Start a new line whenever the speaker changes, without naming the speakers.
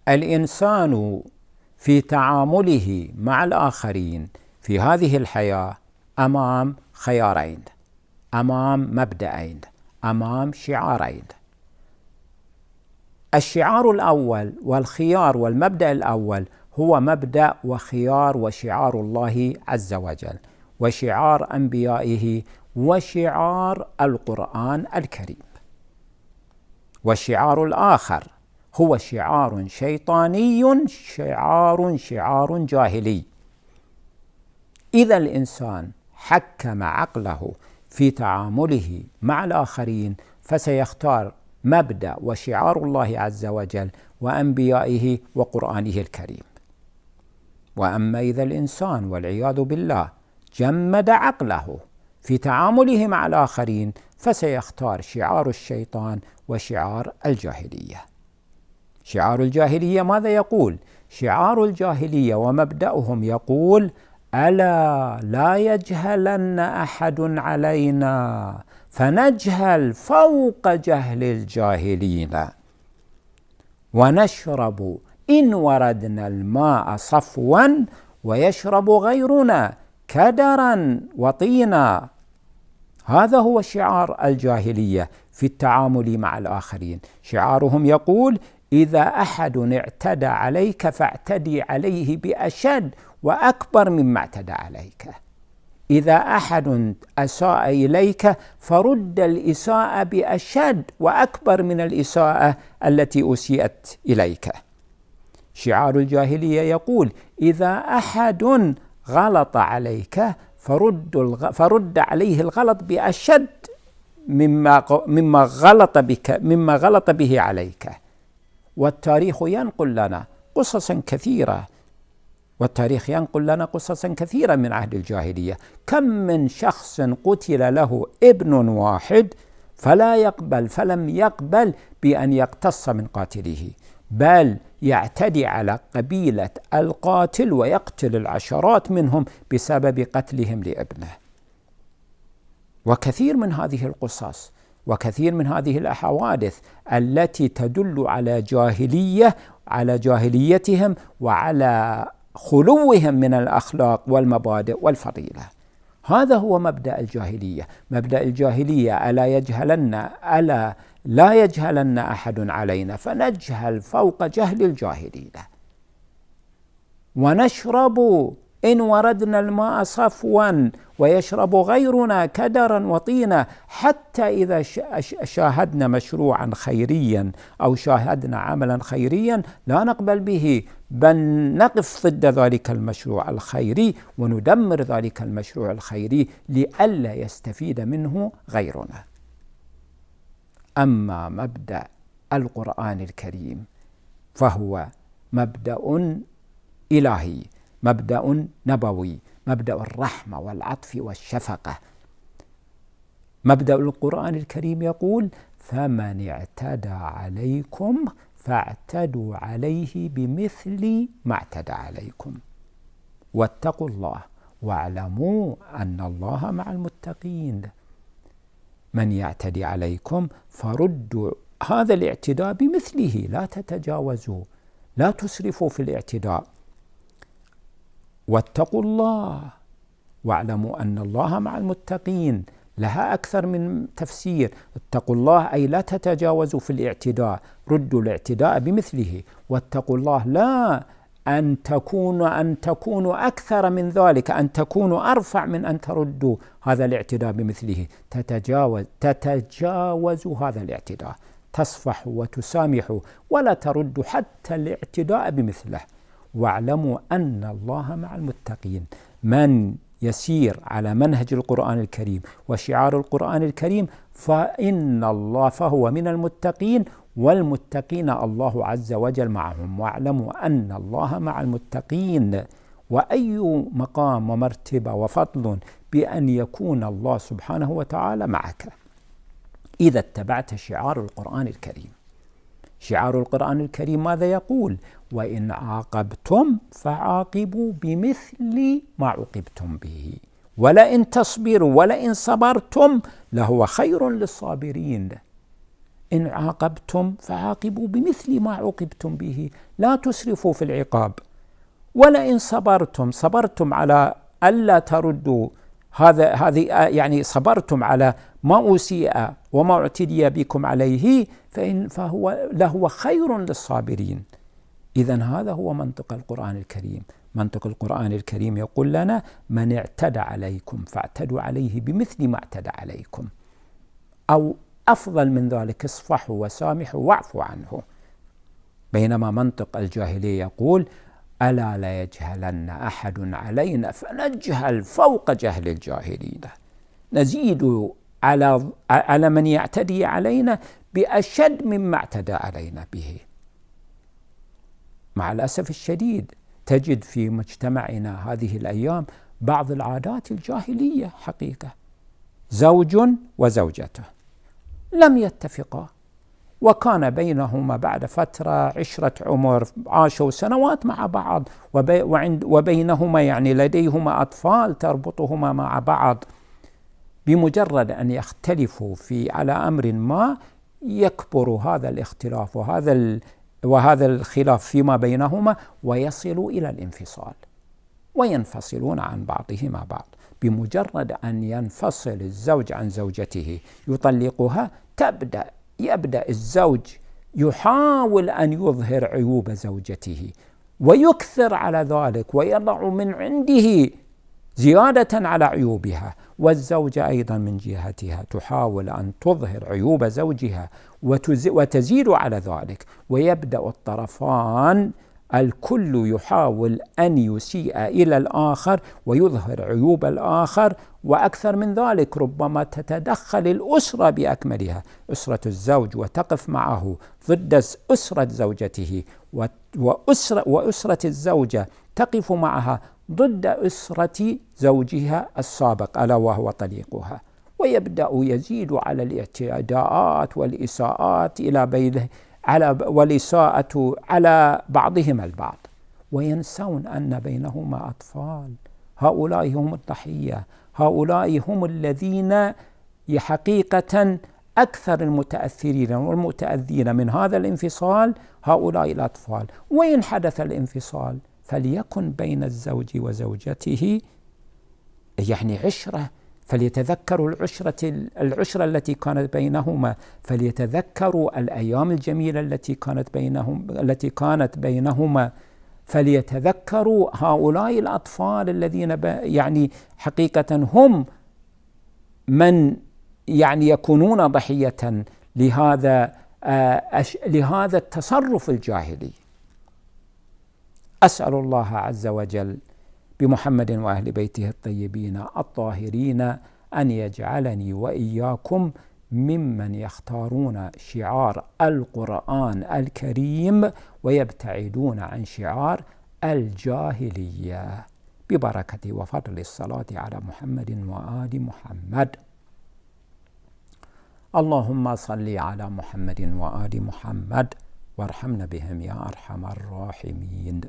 الإنسان في تعامله مع الآخرين في هذه الحياة أمام خيارين، أمام مبدأين، أمام شعارين. الشعار الأول والخيار والمبدأ الأول هو مبدأ وخيار وشعار الله عز وجل، وشعار أنبيائه، وشعار القرآن الكريم. والشعار الآخر هو شعار شيطاني، شعار جاهلي. إذا الإنسان حكم عقله في تعامله مع الآخرين فسيختار مبدأ وشعار الله عز وجل وأنبيائه وقرآنه الكريم. وأما إذا الإنسان والعياذ بالله جمد عقله في تعامله مع الآخرين فسيختار شعار الشيطان وشعار الجاهلية. شعار الجاهلية ماذا يقول؟ شعار الجاهلية ومبدأهم يقول: ألا لا يجهلن أحد علينا فنجهل فوق جهل الجاهلين، ونشرب إن وردنا الماء صفوا ويشرب غيرنا كدرا وطينا. هذا هو شعار الجاهلية في التعامل مع الآخرين. شعارهم يقول: إذا أحد اعتدى عليك فاعتدي عليه بأشد وأكبر مما اعتدى عليك. إذا أحد أساء إليك فرد الإساءة بأشد وأكبر من الإساءة التي أسيئت إليك. شعار الجاهلية يقول: إذا أحد غلط عليك فرد عليه الغلط بأشد مما غلط به عليك. والتاريخ ينقل لنا قصصا كثيرة من عهد الجاهلية. كم من شخص قتل له ابن واحد فلم يقبل بأن يقتص من قاتله، بل يعتدي على قبيلة القاتل ويقتل العشرات منهم بسبب قتلهم لابنه. وكثير من هذه القصص وكثير من هذه الحوادث التي تدل على جاهليتهم وعلى خلوهم من الأخلاق والمبادئ والفضيلة. هذا هو مبدأ الجاهلية. مبدأ الجاهلية: ألا لا يجهلن أحد علينا فنجهل فوق جهل الجاهلين، ونشرب إن وردنا الماء صفوا ويشرب غيرنا كدرا وطينا. حتى إذا شاهدنا مشروعا خيريا أو شاهدنا عملا خيريا لا نقبل به، بل نقف ضد ذلك المشروع الخيري وندمر ذلك المشروع الخيري لئلا يستفيد منه غيرنا. أما مبدأ القرآن الكريم فهو مبدأ إلهي، مبدأ نبوي، مبدأ الرحمة والعطف والشفقة. مبدأ القرآن الكريم يقول: فمن اعتدى عليكم فاعتدوا عليه بمثل ما اعتدى عليكم واتقوا الله واعلموا أن الله مع المتقين. من يعتدي عليكم فردوا هذا الاعتداء بمثله، لا تتجاوزوا، لا تسرفوا في الاعتداء. واتقوا الله واعلموا أن الله مع المتقين، لها أكثر من تفسير. اتقوا الله أي لا تتجاوزوا في الاعتداء، ردوا الاعتداء بمثله. واتقوا الله لا أن تكونوا أكثر من ذلك، أن تكونوا أرفع من أن تردوا هذا الاعتداء بمثله. تتجاوزوا هذا الاعتداء، تصفحوا وتسامحوا ولا تردوا حتى الاعتداء بمثله. واعلموا أن الله مع المتقين. من يسير على منهج القرآن الكريم وشعار القرآن الكريم فهو من المتقين، والمتقين الله عز وجل معهم. واعلموا أن الله مع المتقين. وأي مقام ومرتبة وفضل بأن يكون الله سبحانه وتعالى معك إذا اتبعت شعار القرآن الكريم. شعار القرآن الكريم ماذا يقول؟ وإن عاقبتم فعاقبوا بمثل ما عوقبتم به ولئن تصبروا ولئن صبرتم لهو خير للصابرين. إن عاقبتم فعاقبوا بمثل ما عوقبتم به، لا تسرفوا في العقاب. ولئن صبرتم على ألا تردوا هذه يعني صبرتم على ما أسيء وما اعتدي بكم عليه فهو لهو خير للصابرين. إذن هذا هو منطق القرآن الكريم. منطق القرآن الكريم يقول لنا: من اعتدى عليكم فاعتدوا عليه بمثل ما اعتدى عليكم، أو أفضل من ذلك اصفحوا وسامحوا واعفوا عنه. بينما منطق الجاهلية يقول: ألا لا يجهلن أحد علينا فنجهل فوق جهل الجاهلين، نزيد على من يعتدي علينا بأشد مما اعتدى علينا به. مع الأسف الشديد تجد في مجتمعنا هذه الأيام بعض العادات الجاهلية حقيقة. زوج وزوجته لم يتفقا، وكان بينهما بعد فترة عشرة عمر، عاشوا سنوات مع بعض، وبينهما يعني لديهما أطفال تربطهما مع بعض. بمجرد أن يختلفوا على أمر ما يكبر هذا الاختلاف وهذا الخلاف فيما بينهما، ويصلوا إلى الانفصال وينفصلون عن بعضهما بعض. بمجرد أن ينفصل الزوج عن زوجته يطلقها، يبدأ الزوج يحاول أن يظهر عيوب زوجته ويكثر على ذلك ويضع من عنده زيادة على عيوبها، والزوجة أيضا من جهتها تحاول أن تظهر عيوب زوجها وتزيد على ذلك، ويبدأ الطرفان الكل يحاول أن يسيء إلى الآخر ويظهر عيوب الآخر. وأكثر من ذلك ربما تتدخل الأسرة بأكملها، أسرة الزوج، وتقف معه ضد أسرة زوجته، وأسرة الزوجة تقف معها ضد أسرة زوجها السابق ألا وهو طليقها، ويبدأ يزيد على الاعتداءات والإساءات والإساءة على بعضهم البعض، وينسون أن بينهما أطفال. هؤلاء هم الضحية، هؤلاء هم الذين حقيقة أكثر المتأثرين والمتأذين من هذا الانفصال، هؤلاء الأطفال. وإن حدث الانفصال فليكن بين الزوج وزوجته يعني عشرة، فليتذكروا العشرة التي كانت بينهما، فليتذكروا الأيام الجميلة التي كانت بينهما، فليتذكروا هؤلاء الأطفال الذين يعني حقيقة هم من يعني يكونون ضحية لهذا التصرف الجاهلي. أسأل الله عز وجل بمحمد وأهل بيته الطيبين الطاهرين أن يجعلني وإياكم ممن يختارون شعار القرآن الكريم ويبتعدون عن شعار الجاهلية، ببركة وفضل الصلاة على محمد وآل محمد. اللهم صل على محمد وآل محمد وارحمنا بهم يا أرحم الراحمين.